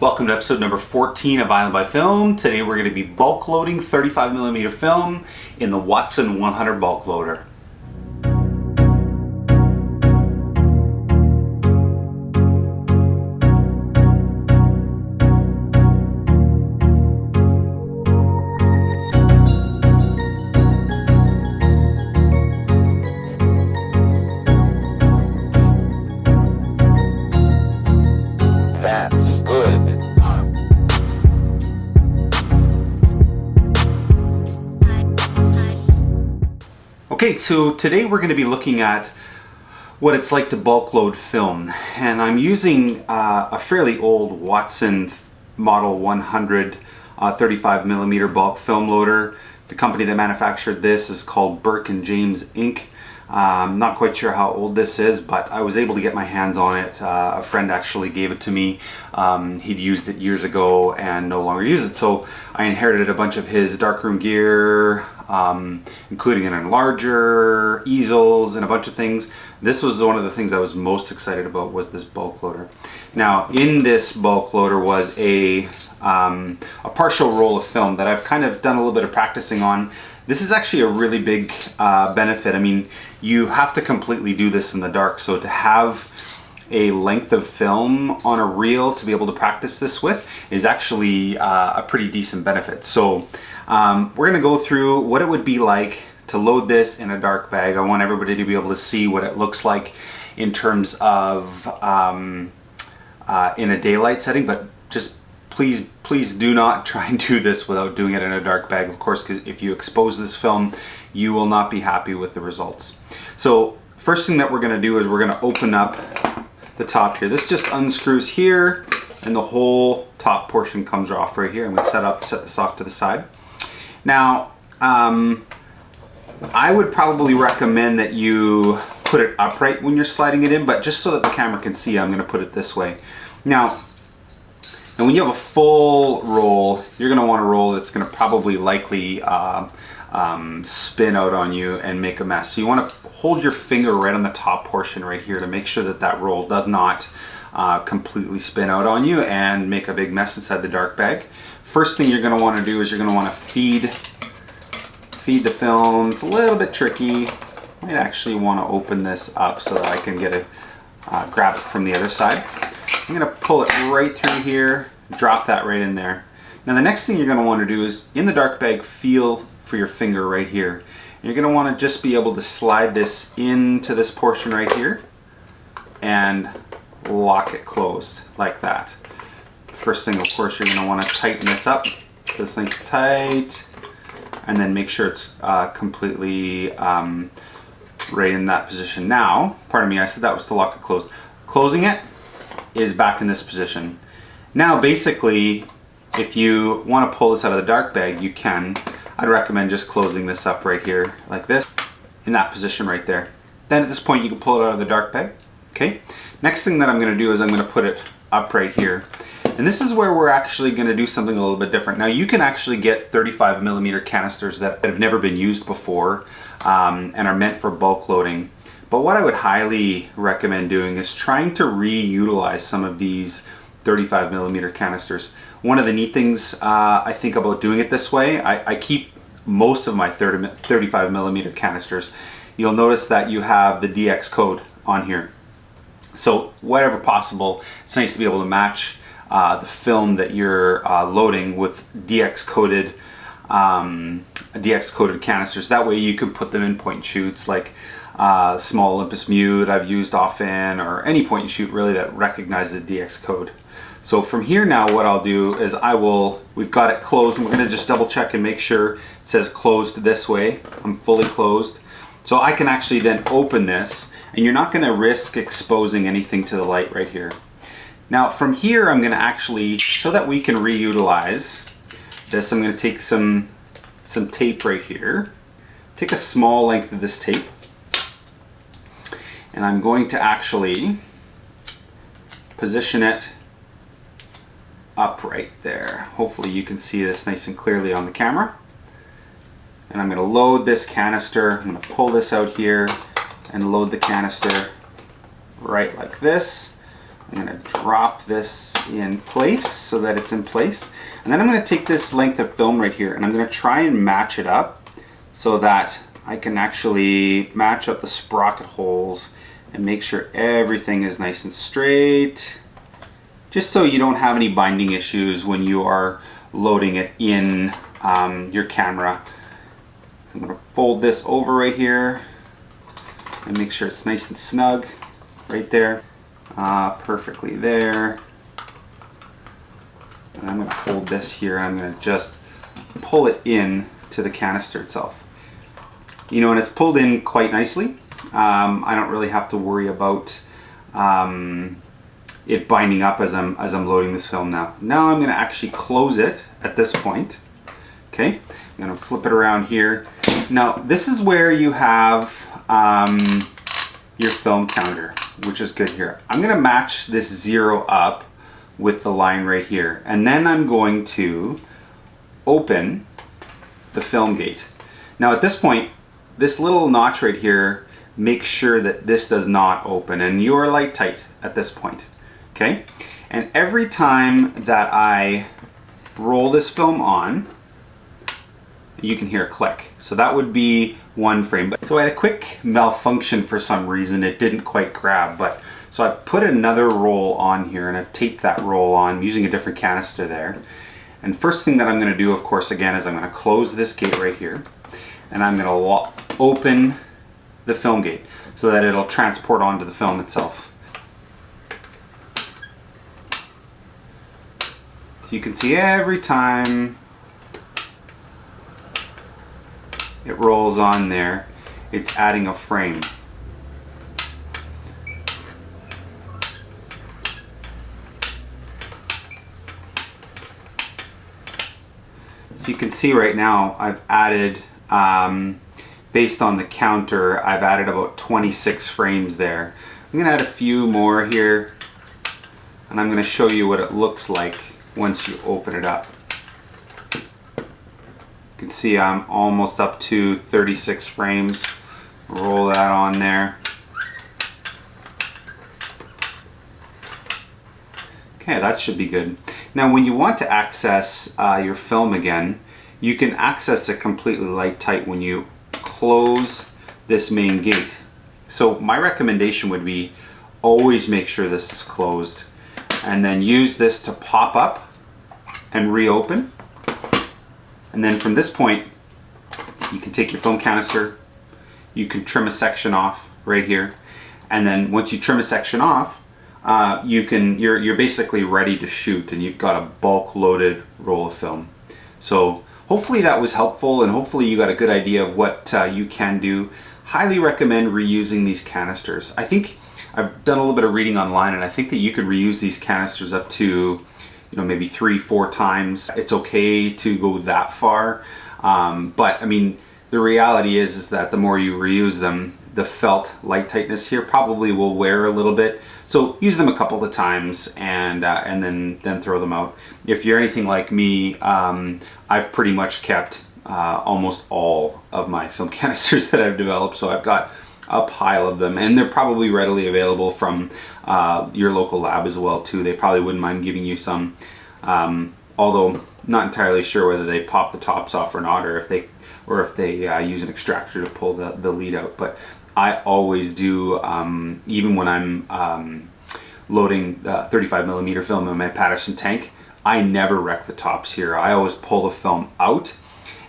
Welcome to episode number 14 of Island by Film. Today we're going to be bulk loading 35mm film in the Watson 100 bulk loader. Okay, so today we're going to be looking at what it's like to bulk load film, and I'm using a fairly old Watson Model 100 35mm bulk film loader. The company that manufactured this is called Burke & James Inc. I'm not quite sure how old this is, but I was able to get my hands on it. A friend actually gave it to me. He'd used it years ago and no longer used it, so I inherited a bunch of his darkroom gear, including an enlarger, easels, and a bunch of things. This was one of the things I was most excited about, was this bulk loader. Now, in this bulk loader was a partial roll of film that I've kind of done a little bit of practicing on. This is actually a really big benefit. I mean, you have to completely do this in the dark, so to have a length of film on a reel to be able to practice this with is actually a pretty decent benefit. So we're going to go through what it would be like to load this in a dark bag. I want everybody to be able to see what it looks like in terms of in a daylight setting, but just please do not try and do this without doing it in a dark bag, of course, because if you expose this film, you will not be happy with the results. So first thing that we're going to do is we're going to open up the top here. This just unscrews here and the whole top portion comes off right here. I'm going to set this off to the side. Now I would probably recommend that you put it upright when you're sliding it in, but just so that the camera can see, I'm going to put it this way. Now, and when you have a full roll, you're going to want a roll that's going to probably likely spin out on you and make a mess. So you want to hold your finger right on the top portion right here to make sure that that roll does not completely spin out on you and make a big mess inside the dark bag. First thing you're going to want to do is you're going to want to feed the film. It's a little bit tricky. I might actually want to open this up so that I can get grab it from the other side. I'm going to pull it right through here, drop that right in there. Now the next thing you're going to want to do is, in the dark bag, feel for your finger right here. And you're going to want to just be able to slide this into this portion right here and lock it closed like that. First thing, of course, you're going to want to tighten this up so it's nice and tight, and then make sure it's completely right in that position. Now, pardon me, I said that was to lock it closed. Closing it is back in this position. Now basically, if you want to pull this out of the dark bag, you can. I'd recommend just closing this up right here like this, in that position right there. Then at this point you can pull it out of the dark bag. Okay, next thing that I'm going to do is I'm going to put it up right here, and this is where we're actually going to do something a little bit different. Now you can actually get 35mm canisters that have never been used before and are meant for bulk loading. But what I would highly recommend doing is trying to reutilize some of these 35mm canisters. One of the neat things I think about doing it this way, I keep most of my 35mm canisters. You'll notice that you have the DX code on here. So whatever possible, it's nice to be able to match the film that you're loading with DX coded canisters. That way you can put them in point and shoots, like small Olympus Mute I've used often, or any point and shoot really that recognizes the DX code. So from here now, what I'll do is we've got it closed, and we're going to just double check and make sure it says closed this way. I'm fully closed. So I can actually then open this, and you're not going to risk exposing anything to the light right here. Now from here, I'm going to actually, so that we can reutilize this, I'm going to take some tape right here. Take a small length of this tape, and I'm going to actually position it up right there. Hopefully you can see this nice and clearly on the camera. And I'm going to load this canister. I'm going to pull this out here and load the canister right like this. I'm going to drop this in place so that it's in place. And then I'm going to take this length of film right here and I'm going to try and match it up so that I can actually match up the sprocket holes and make sure everything is nice and straight, just so you don't have any binding issues when you are loading it in your camera. So I'm going to fold this over right here and make sure it's nice and snug right there, perfectly there. And I'm going to hold this here and I'm going to just pull it in to the canister itself. You know, and it's pulled in quite nicely. I don't really have to worry about it binding up as I'm loading this film now. Now I'm going to actually close it at this point. Okay, I'm going to flip it around here. Now this is where you have your film counter, which is good here. I'm going to match this 0 up with the line right here, and then I'm going to open the film gate. Now at this point, this little notch right here, make sure that this does not open, and you are light tight at this point. Okay, and every time that I roll this film on, you can hear a click. So that would be 1 frame. So I had a quick malfunction for some reason. It didn't quite grab, but so I've put another roll on here and I've taped that roll on using a different canister there. And first thing that I'm going to do, of course, again, is I'm going to close this gate right here, and I'm going to open the film gate so that it'll transport onto the film itself. So you can see every time it rolls on there, it's adding a frame. So you can see right now I've added, based on the counter, I've added about 26 frames there. I'm going to add a few more here, and I'm going to show you what it looks like once you open it up. You can see I'm almost up to 36 frames. Roll that on there. Okay, that should be good. Now when you want to access your film again, you can access it completely light tight when you close this main gate. So my recommendation would be always make sure this is closed, and then use this to pop up and reopen. And then from this point, you can take your film canister, you can trim a section off right here, and then once you trim a section off, you're basically ready to shoot, and you've got a bulk loaded roll of film. So hopefully that was helpful, and hopefully you got a good idea of what you can do. Highly recommend reusing these canisters. I think I've done a little bit of reading online, and I think that you could reuse these canisters up to, maybe 3-4 times. It's okay to go that far, but I mean, the reality is that the more you reuse them, the felt light tightness here probably will wear a little bit. So use them a couple of times and then throw them out. If you're anything like me, I've pretty much kept almost all of my film canisters that I've developed. So I've got a pile of them, and they're probably readily available from your local lab as well too. They probably wouldn't mind giving you some, although not entirely sure whether they pop the tops off or not, or if they use an extractor to pull the lead out. But I always do, even when I'm loading 35mm film in my Patterson tank, I never wreck the tops here. I always pull the film out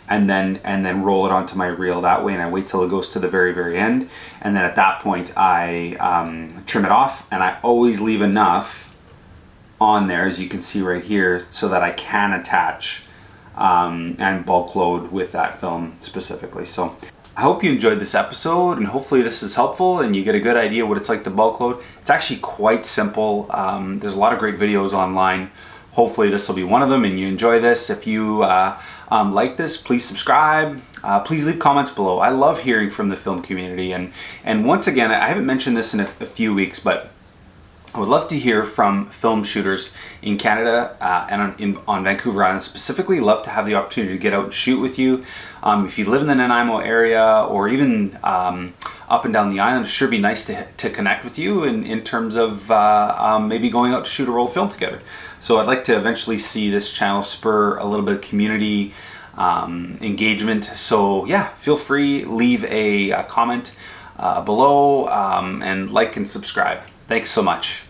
and then roll it onto my reel that way, and I wait till it goes to the very end, and then at that point I trim it off, and I always leave enough on there, as you can see right here, so that I can attach and bulk load with that film specifically. So I hope you enjoyed this episode, and hopefully this is helpful and you get a good idea what it's like to bulk load. It's actually quite simple. There's a lot of great videos online. Hopefully this will be one of them and you enjoy this. If you like this, please subscribe. Please leave comments below. I love hearing from the film community, and once again, I haven't mentioned this in a few weeks, but I would love to hear from film shooters in Canada and on Vancouver Island specifically. Love to have the opportunity to get out and shoot with you. If you live in the Nanaimo area, or even up and down the island. Sure be nice to connect with you in terms of maybe going out to shoot a roll of film together. So I'd like to eventually see this channel spur a little bit of community engagement. So yeah, feel free, leave a comment below, and like and subscribe. Thanks so much.